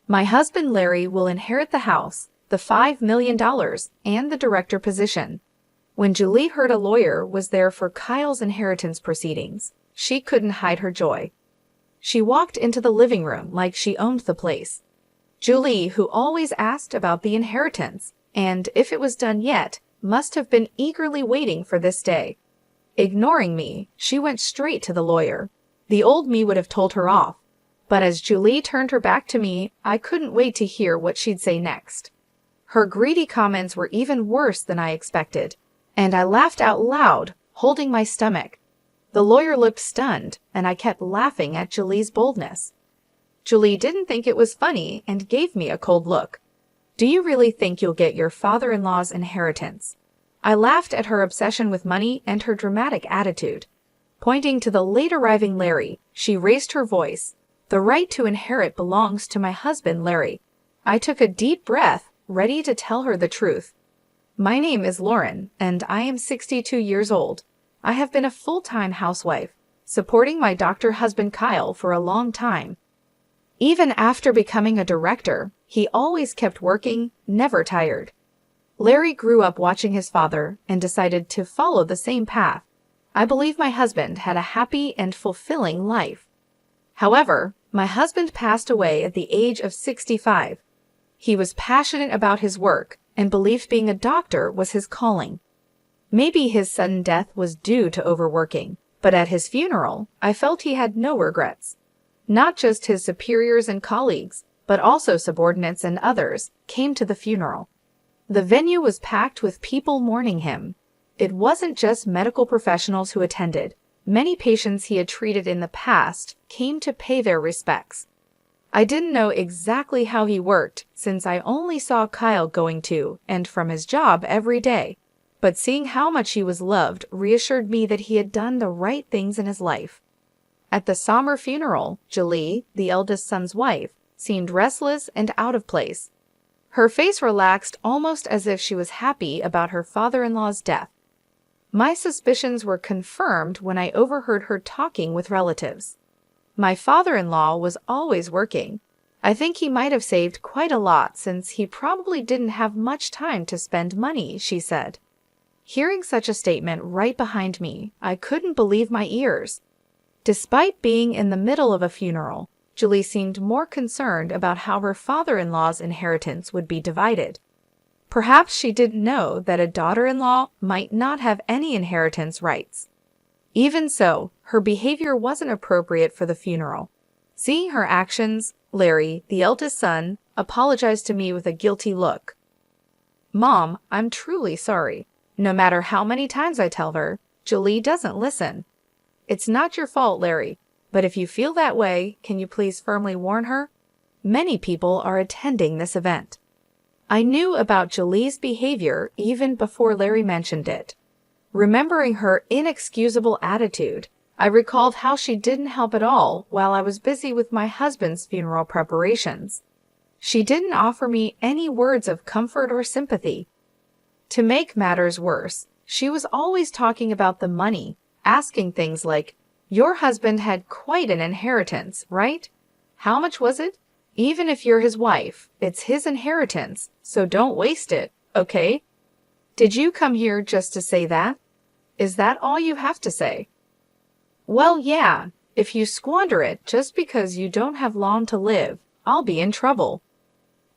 My husband Larry will inherit the house, the $5 million, and the director position. When Julie heard a lawyer was there for Kyle's inheritance proceedings, she couldn't hide her joy. She walked into the living room like she owned the place. Julie, who always asked about the inheritance, and if it was done yet, must have been eagerly waiting for this day. Ignoring me, she went straight to the lawyer. The old me would have told her off, but as Julie turned her back to me, I couldn't wait to hear what she'd say next. Her greedy comments were even worse than I expected, and I laughed out loud, holding my stomach. The lawyer looked stunned, and I kept laughing at Julie's boldness. Julie didn't think it was funny and gave me a cold look. Do you really think you'll get your father-in-law's inheritance? I laughed at her obsession with money and her dramatic attitude. Pointing to the late-arriving Larry, she raised her voice. The right to inherit belongs to my husband, Larry. I took a deep breath, ready to tell her the truth. My name is Lauren, and I am 62 years old. I have been a full-time housewife, supporting my doctor husband Kyle for a long time. Even after becoming a director, he always kept working, never tired. Larry grew up watching his father and decided to follow the same path. I believe my husband had a happy and fulfilling life. However, my husband passed away at the age of 65. He was passionate about his work and believed being a doctor was his calling. Maybe his sudden death was due to overworking, but at his funeral, I felt he had no regrets. Not just his superiors and colleagues, but also subordinates and others, came to the funeral. The venue was packed with people mourning him. It wasn't just medical professionals who attended. Many patients he had treated in the past came to pay their respects. I didn't know exactly how he worked, since I only saw Kyle going to and from his job every day. But seeing how much he was loved reassured me that he had done the right things in his life. At the somber funeral, Julie, the eldest son's wife, seemed restless and out of place. Her face relaxed almost as if she was happy about her father-in-law's death. My suspicions were confirmed when I overheard her talking with relatives. My father-in-law was always working. I think he might have saved quite a lot since he probably didn't have much time to spend money, she said. Hearing such a statement right behind me, I couldn't believe my ears. Despite being in the middle of a funeral, Julie seemed more concerned about how her father-in-law's inheritance would be divided. Perhaps she didn't know that a daughter-in-law might not have any inheritance rights. Even so, her behavior wasn't appropriate for the funeral. Seeing her actions, Larry, the eldest son, apologized to me with a guilty look. "Mom, I'm truly sorry. No matter how many times I tell her, Julie doesn't listen." "It's not your fault, Larry, but if you feel that way, can you please firmly warn her? Many people are attending this event." I knew about Julie's behavior even before Larry mentioned it. Remembering her inexcusable attitude, I recalled how she didn't help at all while I was busy with my husband's funeral preparations. She didn't offer me any words of comfort or sympathy. To make matters worse, she was always talking about the money, asking things like, "Your husband had quite an inheritance, right? How much was it? Even if you're his wife, it's his inheritance, so don't waste it, okay? Did you come here just to say that? Is that all you have to say?" "Well, yeah, if you squander it just because you don't have long to live, I'll be in trouble."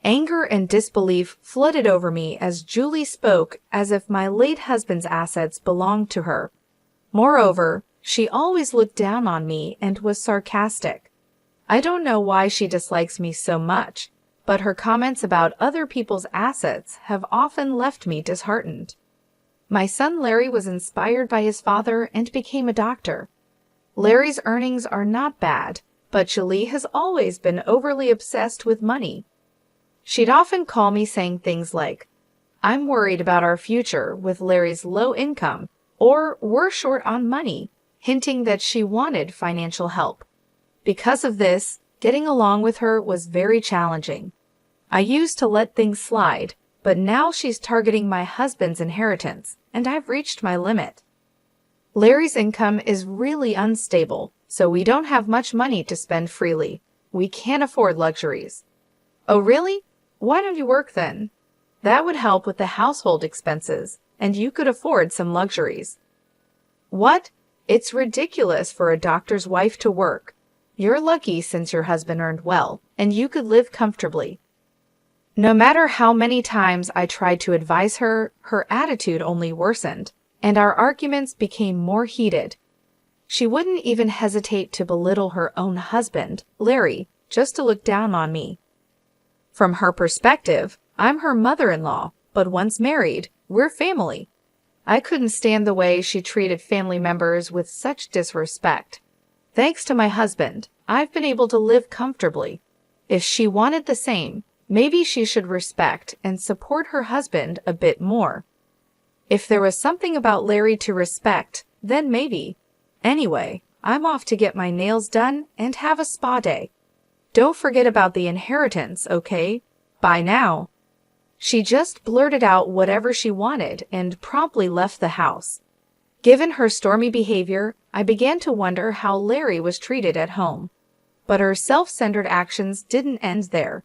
Anger and disbelief flooded over me as Julie spoke as if my late husband's assets belonged to her. Moreover, she always looked down on me and was sarcastic. I don't know why she dislikes me so much, but her comments about other people's assets have often left me disheartened. My son Larry was inspired by his father and became a doctor. Larry's earnings are not bad, but Julie has always been overly obsessed with money. She'd often call me saying things like, "I'm worried about our future with Larry's low income," or "We're short on money," hinting that she wanted financial help. Because of this, getting along with her was very challenging. I used to let things slide, but now she's targeting my husband's inheritance, and I've reached my limit. Larry's income is really unstable, so we don't have much money to spend freely. We can't afford luxuries. Oh, really? Why don't you work then? That would help with the household expenses, and you could afford some luxuries. What? It's ridiculous for a doctor's wife to work. You're lucky since your husband earned well, and you could live comfortably. No matter how many times I tried to advise her, her attitude only worsened, and our arguments became more heated. She wouldn't even hesitate to belittle her own husband, Larry, just to look down on me. From her perspective, I'm her mother-in-law, but once married, we're family. I couldn't stand the way she treated family members with such disrespect. Thanks to my husband, I've been able to live comfortably. If she wanted the same, maybe she should respect and support her husband a bit more. If there was something about Larry to respect, then maybe. Anyway, I'm off to get my nails done and have a spa day. Don't forget about the inheritance, okay? Bye now. She just blurted out whatever she wanted and promptly left the house. Given her stormy behavior, I began to wonder how Larry was treated at home. But her self-centered actions didn't end there.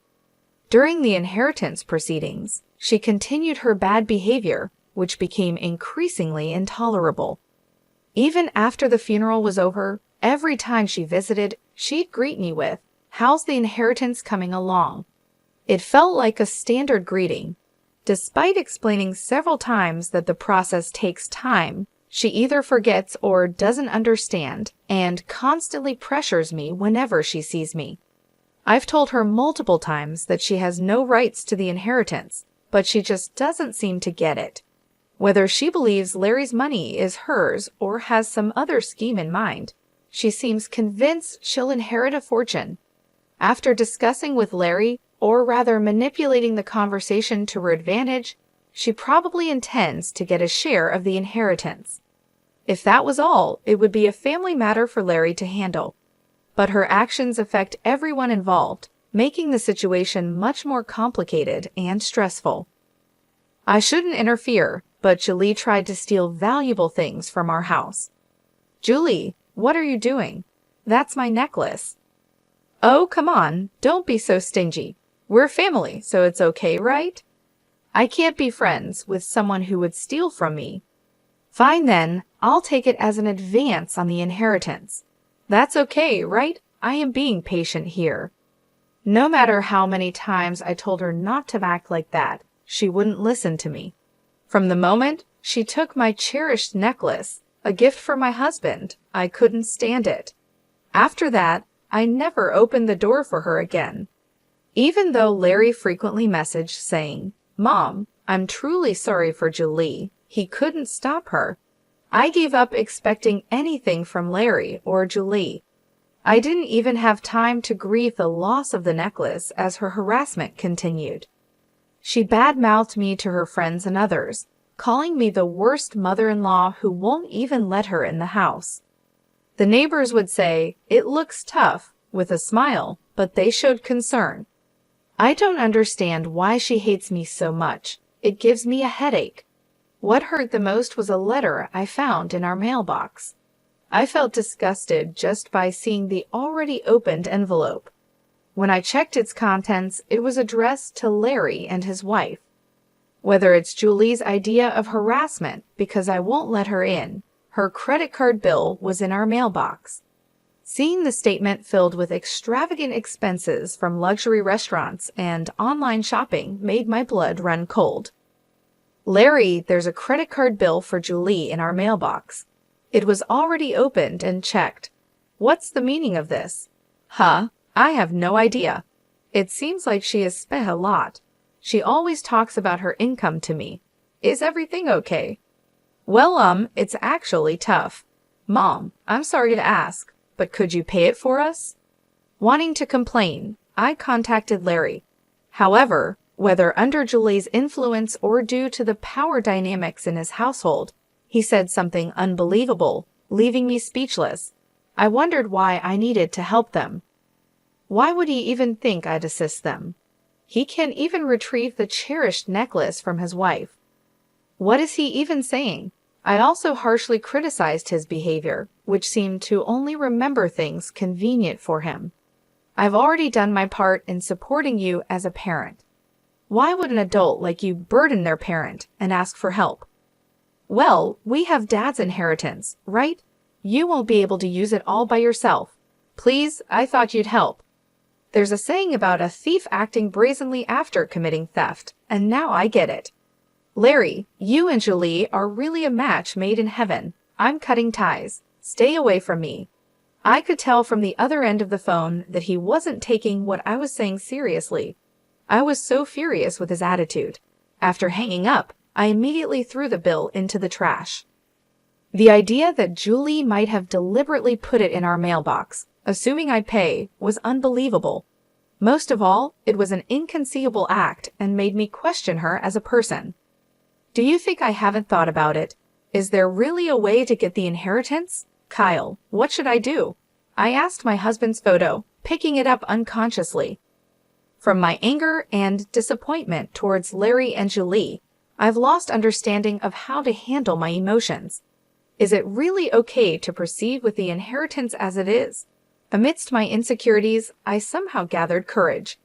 During the inheritance proceedings, she continued her bad behavior, which became increasingly intolerable. Even after the funeral was over, every time she visited, she'd greet me with, "How's the inheritance coming along?" It felt like a standard greeting. Despite explaining several times that the process takes time, she either forgets or doesn't understand and constantly pressures me whenever she sees me. I've told her multiple times that she has no rights to the inheritance, but she just doesn't seem to get it. Whether she believes Larry's money is hers or has some other scheme in mind, she seems convinced she'll inherit a fortune. After discussing with Larry, or rather manipulating the conversation to her advantage, she probably intends to get a share of the inheritance. If that was all, it would be a family matter for Larry to handle. But her actions affect everyone involved, making the situation much more complicated and stressful. I shouldn't interfere, but Julie tried to steal valuable things from our house. Julie, what are you doing? That's my necklace. Oh, come on, don't be so stingy. We're family, so it's okay, right? I can't be friends with someone who would steal from me. Fine then, I'll take it as an advance on the inheritance. That's okay, right? I am being patient here. No matter how many times I told her not to act like that, she wouldn't listen to me. From the moment she took my cherished necklace, a gift from my husband, I couldn't stand it. After that, I never opened the door for her again. Even though Larry frequently messaged saying, "Mom, I'm truly sorry for Julie," he couldn't stop her. I gave up expecting anything from Larry or Julie. I didn't even have time to grieve the loss of the necklace as her harassment continued. She badmouthed me to her friends and others, calling me the worst mother-in-law who won't even let her in the house. The neighbors would say, "It looks tough," with a smile, but they showed concern. I don't understand why she hates me so much. It gives me a headache. What hurt the most was a letter I found in our mailbox. I felt disgusted just by seeing the already opened envelope. When I checked its contents, it was addressed to Larry and his wife. Whether it's Julie's idea of harassment because I won't let her in, her credit card bill was in our mailbox. Seeing the statement filled with extravagant expenses from luxury restaurants and online shopping made my blood run cold. "Larry, there's a credit card bill for Julie in our mailbox. It was already opened and checked. What's the meaning of this?" "Huh? I have no idea. It seems like she has spent a lot. She always talks about her income to me. Is everything okay?" "Well, it's actually tough. Mom, I'm sorry to ask, but could you pay it for us?" Wanting to complain, I contacted Larry. However, whether under Julie's influence or due to the power dynamics in his household, he said something unbelievable, leaving me speechless. I wondered why I needed to help them. Why would he even think I'd assist them? He can't even retrieve the cherished necklace from his wife. What is he even saying? I also harshly criticized his behavior, which seemed to only remember things convenient for him. I've already done my part in supporting you as a parent. Why would an adult like you burden their parent and ask for help? Well, we have Dad's inheritance, right? You won't be able to use it all by yourself. Please, I thought you'd help. There's a saying about a thief acting brazenly after committing theft, and now I get it. Larry, you and Julie are really a match made in heaven. I'm cutting ties. Stay away from me. I could tell from the other end of the phone that he wasn't taking what I was saying seriously. I was so furious with his attitude. After hanging up, I immediately threw the bill into the trash. The idea that Julie might have deliberately put it in our mailbox, assuming I'd pay, was unbelievable. Most of all, it was an inconceivable act and made me question her as a person. Do you think I haven't thought about it? Is there really a way to get the inheritance? Kyle, what should I do? I asked my husband's photo, picking it up unconsciously. From my anger and disappointment towards Larry and Julie, I've lost understanding of how to handle my emotions. Is it really okay to proceed with the inheritance as it is? Amidst my insecurities, I somehow gathered courage.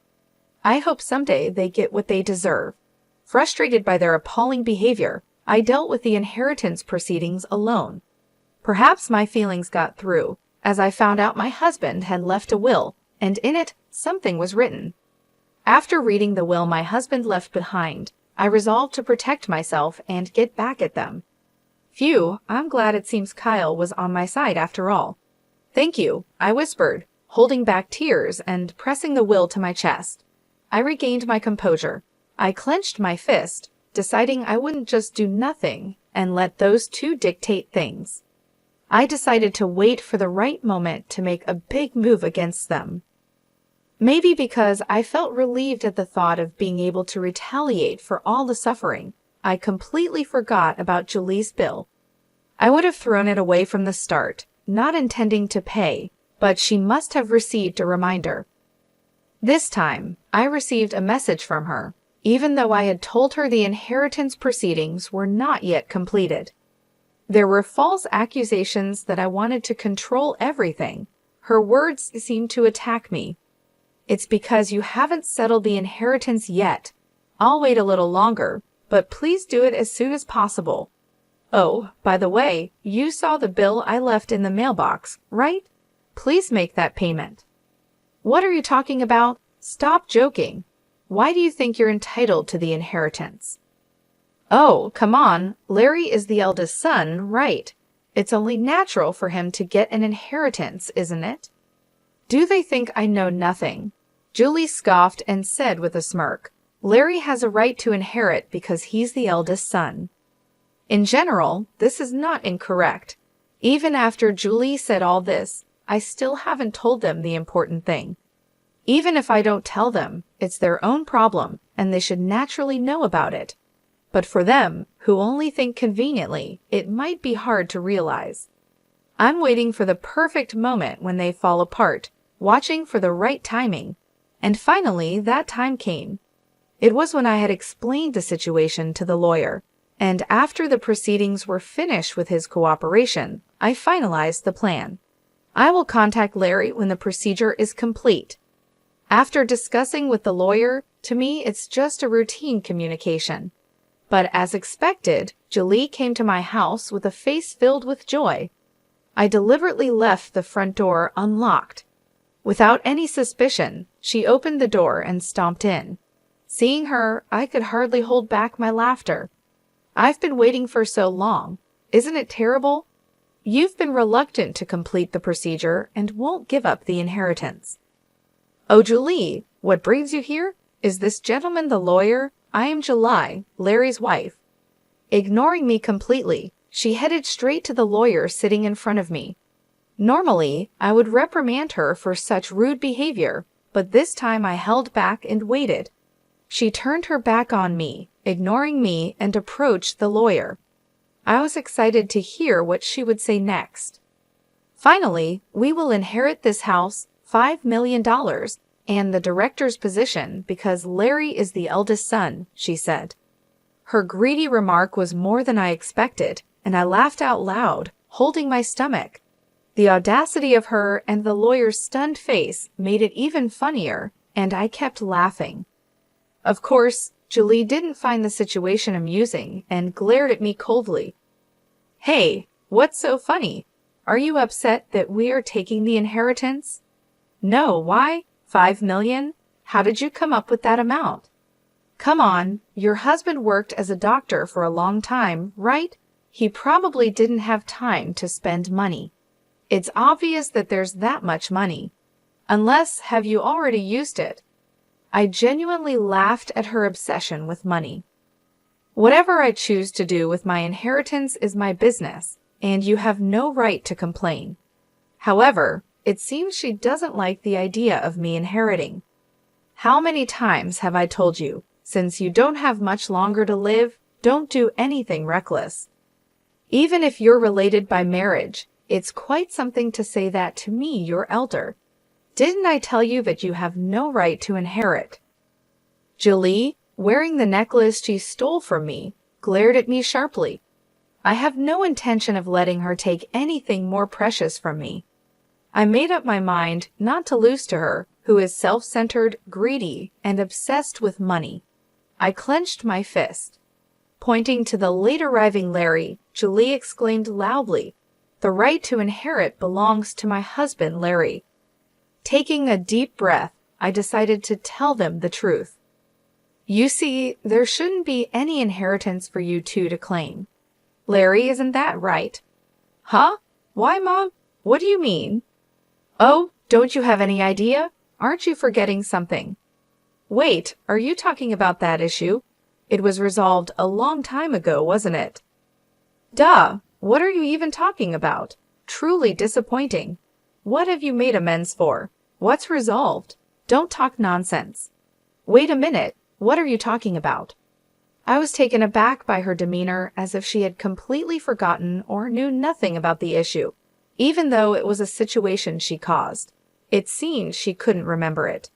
I hope someday they get what they deserve. Frustrated by their appalling behavior, I dealt with the inheritance proceedings alone. Perhaps my feelings got through, as I found out my husband had left a will, and in it, something was written. After reading the will my husband left behind, I resolved to protect myself and get back at them. Phew, I'm glad it seems Kyle was on my side after all. Thank you, I whispered, holding back tears and pressing the will to my chest. I regained my composure. I clenched my fist, deciding I wouldn't just do nothing and let those two dictate things. I decided to wait for the right moment to make a big move against them. Maybe because I felt relieved at the thought of being able to retaliate for all the suffering, I completely forgot about Julie's bill. I would have thrown it away from the start, not intending to pay, but she must have received a reminder. This time, I received a message from her, even though I had told her the inheritance proceedings were not yet completed. There were false accusations that I wanted to control everything. Her words seemed to attack me. It's because you haven't settled the inheritance yet. I'll wait a little longer, but please do it as soon as possible. Oh, by the way, you saw the bill I left in the mailbox, right? Please make that payment. What are you talking about? Stop joking. Why do you think you're entitled to the inheritance? Oh, come on. Larry is the eldest son, right? It's only natural for him to get an inheritance, isn't it? Do they think I know nothing? Julie scoffed and said with a smirk, Larry has a right to inherit because he's the eldest son. In general, this is not incorrect. Even after Julie said all this, I still haven't told them the important thing. Even if I don't tell them, it's their own problem, and they should naturally know about it. But for them, who only think conveniently, it might be hard to realize. I'm waiting for the perfect moment when they fall apart, watching for the right timing. And finally, that time came. It was when I had explained the situation to the lawyer, and after the proceedings were finished with his cooperation, I finalized the plan. I will contact Larry when the procedure is complete. After discussing with the lawyer, to me it's just a routine communication. But as expected, Julie came to my house with a face filled with joy. I deliberately left the front door unlocked. Without any suspicion, she opened the door and stomped in. Seeing her, I could hardly hold back my laughter. I've been waiting for so long. Isn't it terrible? You've been reluctant to complete the procedure and won't give up the inheritance. Oh, Julie, what brings you here? Is this gentleman the lawyer? I am July, Larry's wife. Ignoring me completely, she headed straight to the lawyer sitting in front of me. Normally, I would reprimand her for such rude behavior, but this time I held back and waited. She turned her back on me, ignoring me, and approached the lawyer. I was excited to hear what she would say next. Finally, we will inherit this house, $5 million, and the director's position because Larry is the eldest son, she said. Her greedy remark was more than I expected, and I laughed out loud, holding my stomach. The audacity of her and the lawyer's stunned face made it even funnier, and I kept laughing. Of course, Julie didn't find the situation amusing and glared at me coldly. "Hey, what's so funny? Are you upset that we are taking the inheritance?" "No, why? 5 million? How did you come up with that amount?" "Come on, your husband worked as a doctor for a long time, right? He probably didn't have time to spend money. It's obvious that there's that much money. Unless, have you already used it?" I genuinely laughed at her obsession with money. "Whatever I choose to do with my inheritance is my business, and you have no right to complain." However, it seems she doesn't like the idea of me inheriting. "How many times have I told you, since you don't have much longer to live, don't do anything reckless? Even if you're related by marriage, it's quite something to say that to me, your elder. Didn't I tell you that you have no right to inherit?" Julie, wearing the necklace she stole from me, glared at me sharply. I have no intention of letting her take anything more precious from me. I made up my mind not to lose to her, who is self-centered, greedy, and obsessed with money. I clenched my fist. Pointing to the late-arriving Larry, Julie exclaimed loudly, "The right to inherit belongs to my husband, Larry." Taking a deep breath, I decided to tell them the truth. "You see, there shouldn't be any inheritance for you two to claim. Larry, isn't that right?" "Huh? Why, Mom? What do you mean?" "Oh, don't you have any idea? Aren't you forgetting something?" "Wait, are you talking about that issue? It was resolved a long time ago, wasn't it?" "Duh! What are you even talking about? Truly disappointing. What have you made amends for? What's resolved? Don't talk nonsense." "Wait a minute, what are you talking about?" I was taken aback by her demeanor, as if she had completely forgotten or knew nothing about the issue, even though it was a situation she caused. It seemed she couldn't remember it.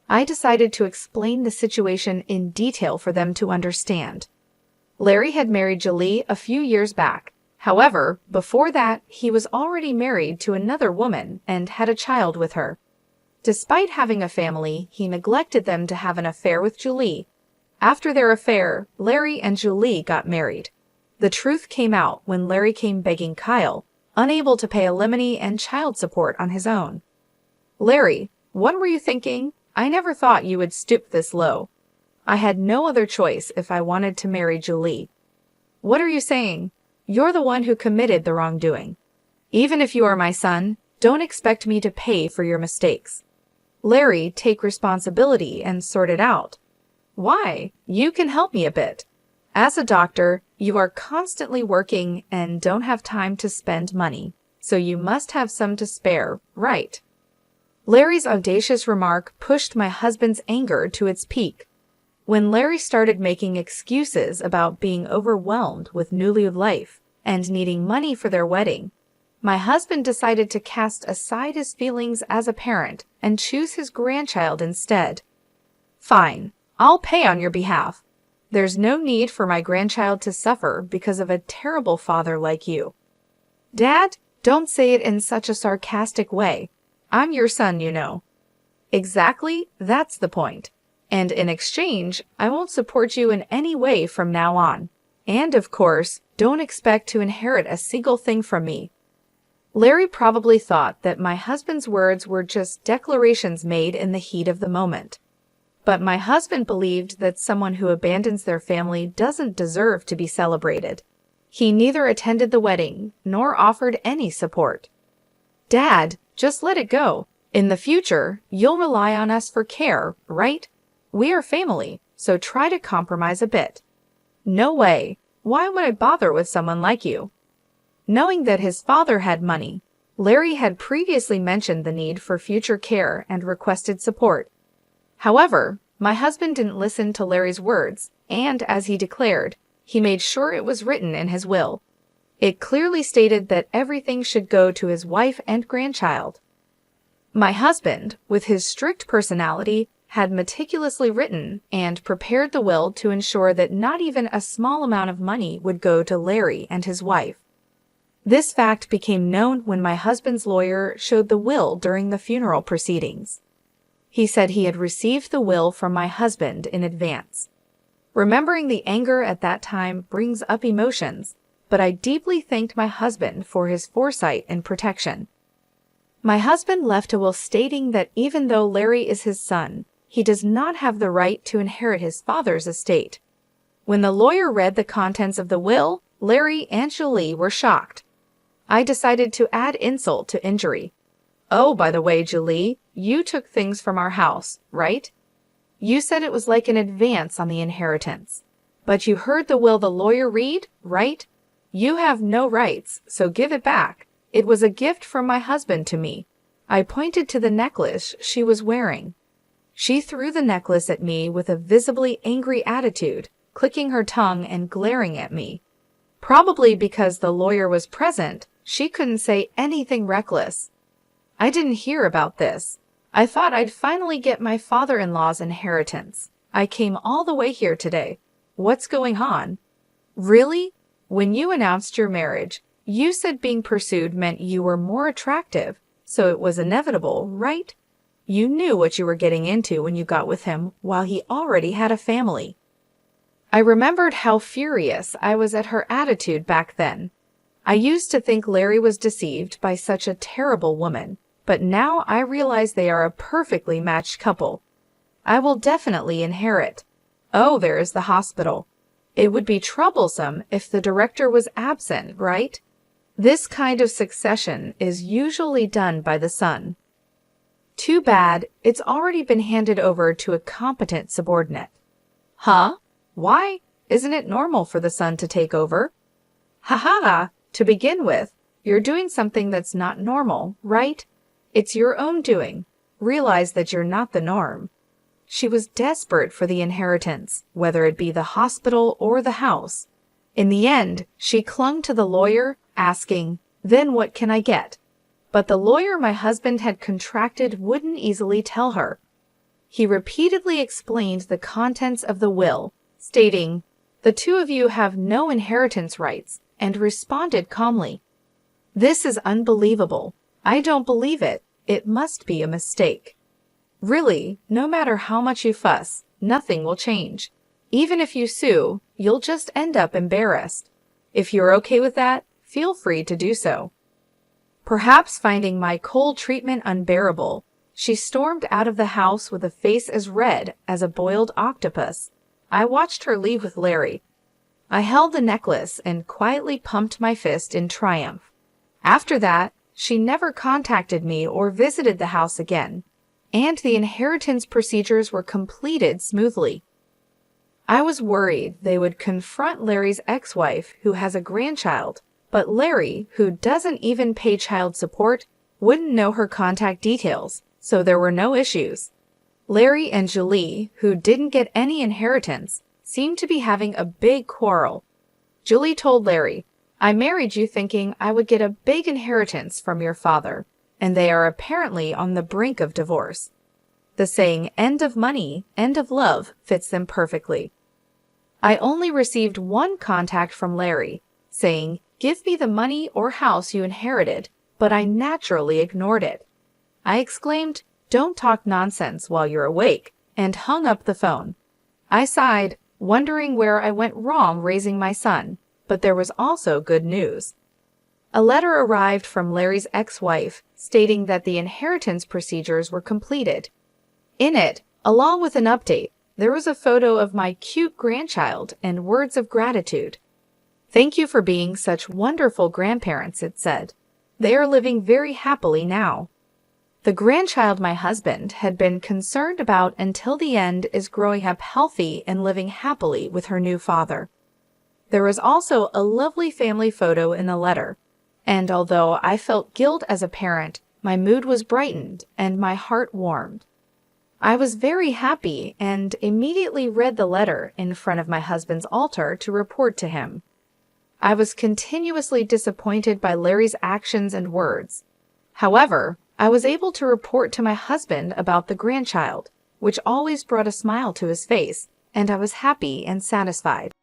I decided to explain the situation in detail for them to understand. Larry had married Julie a few years back. However, before that, he was already married to another woman and had a child with her. Despite having a family, he neglected them to have an affair with Julie. After their affair, Larry and Julie got married. The truth came out when Larry came begging Kyle, unable to pay alimony and child support on his own. "Larry, what were you thinking? I never thought you would stoop this low. I had no other choice if I wanted to marry Julie." "What are you saying? You're the one who committed the wrongdoing. Even if you are my son, don't expect me to pay for your mistakes. Larry, take responsibility and sort it out." "Why? You can help me a bit. As a doctor, you are constantly working and don't have time to spend money, so you must have some to spare, right?" Larry's audacious remark pushed my husband's anger to its peak. When Larry started making excuses about being overwhelmed with newlywed life and needing money for their wedding, my husband decided to cast aside his feelings as a parent and choose his grandchild instead. "Fine, I'll pay on your behalf. There's no need for my grandchild to suffer because of a terrible father like you." "Dad, don't say it in such a sarcastic way. I'm your son, you know." "Exactly, that's the point. And in exchange, I won't support you in any way from now on. And of course, don't expect to inherit a single thing from me." Larry probably thought that my husband's words were just declarations made in the heat of the moment. But my husband believed that someone who abandons their family doesn't deserve to be celebrated. He neither attended the wedding nor offered any support. "Dad, just let it go. In the future, you'll rely on us for care, right? We are family, so try to compromise a bit." "No way. Why would I bother with someone like you?" Knowing that his father had money, Larry had previously mentioned the need for future care and requested support. However, my husband didn't listen to Larry's words, and as he declared, he made sure it was written in his will. It clearly stated that everything should go to his wife and grandchild. My husband, with his strict personality, had meticulously written and prepared the will to ensure that not even a small amount of money would go to Larry and his wife. This fact became known when my husband's lawyer showed the will during the funeral proceedings. He said he had received the will from my husband in advance. Remembering the anger at that time brings up emotions, but I deeply thanked my husband for his foresight and protection. My husband left a will stating that even though Larry is his son, he does not have the right to inherit his father's estate. When the lawyer read the contents of the will, Larry and Julie were shocked. I decided to add insult to injury. "Oh, by the way, Julie, you took things from our house, right? You said it was like an advance on the inheritance. But you heard the will the lawyer read, right? You have no rights, so give it back. It was a gift from my husband to me." I pointed to the necklace she was wearing. She threw the necklace at me with a visibly angry attitude, clicking her tongue and glaring at me. Probably because the lawyer was present, she couldn't say anything reckless. I didn't hear about this. I thought I'd finally get my father-in-law's inheritance. I came all the way here today. What's going on? Really? When you announced your marriage, you said being pursued meant you were more attractive, so it was inevitable, right? You knew what you were getting into when you got with him while he already had a family. I remembered how furious I was at her attitude back then. I used to think Larry was deceived by such a terrible woman, but now I realize they are a perfectly matched couple. I will definitely inherit. Oh, there is the hospital. It would be troublesome if the director was absent, right? This kind of succession is usually done by the son. Too bad, it's already been handed over to a competent subordinate. Huh? Why? Isn't it normal for the son to take over? Ha ha ha! To begin with, you're doing something that's not normal, right? It's your own doing. Realize that you're not the norm. She was desperate for the inheritance, whether it be the hospital or the house. In the end, she clung to the lawyer, asking, "Then what can I get?" But the lawyer my husband had contracted wouldn't easily tell her. He repeatedly explained the contents of the will, stating, "The two of you have no inheritance rights," and responded calmly, "This is unbelievable. I don't believe it. It must be a mistake." Really, no matter how much you fuss, nothing will change. Even if you sue, you'll just end up embarrassed. If you're okay with that, feel free to do so. Perhaps finding my cold treatment unbearable, she stormed out of the house with a face as red as a boiled octopus. I watched her leave with Larry. I held the necklace and quietly pumped my fist in triumph. After that, she never contacted me or visited the house again, and the inheritance procedures were completed smoothly. I was worried they would confront Larry's ex-wife, who has a grandchild, but Larry, who doesn't even pay child support, wouldn't know her contact details, so there were no issues. Larry and Julie, who didn't get any inheritance, seemed to be having a big quarrel. Julie told Larry, "I married you thinking I would get a big inheritance from your father," and they are apparently on the brink of divorce. The saying, "end of money, end of love," fits them perfectly. I only received one contact from Larry, saying, "Give me the money or house you inherited," but I naturally ignored it. I exclaimed, "Don't talk nonsense while you're awake," and hung up the phone. I sighed, wondering where I went wrong raising my son, but there was also good news. A letter arrived from Larry's ex-wife stating that the inheritance procedures were completed. In it, along with an update, there was a photo of my cute grandchild and words of gratitude. "Thank you for being such wonderful grandparents," it said. "They are living very happily now." The grandchild my husband had been concerned about until the end is growing up healthy and living happily with her new father. There was also a lovely family photo in the letter, and although I felt guilt as a parent, my mood was brightened and my heart warmed. I was very happy and immediately read the letter in front of my husband's altar to report to him. I was continuously disappointed by Larry's actions and words. However, I was able to report to my husband about the grandchild, which always brought a smile to his face, and I was happy and satisfied.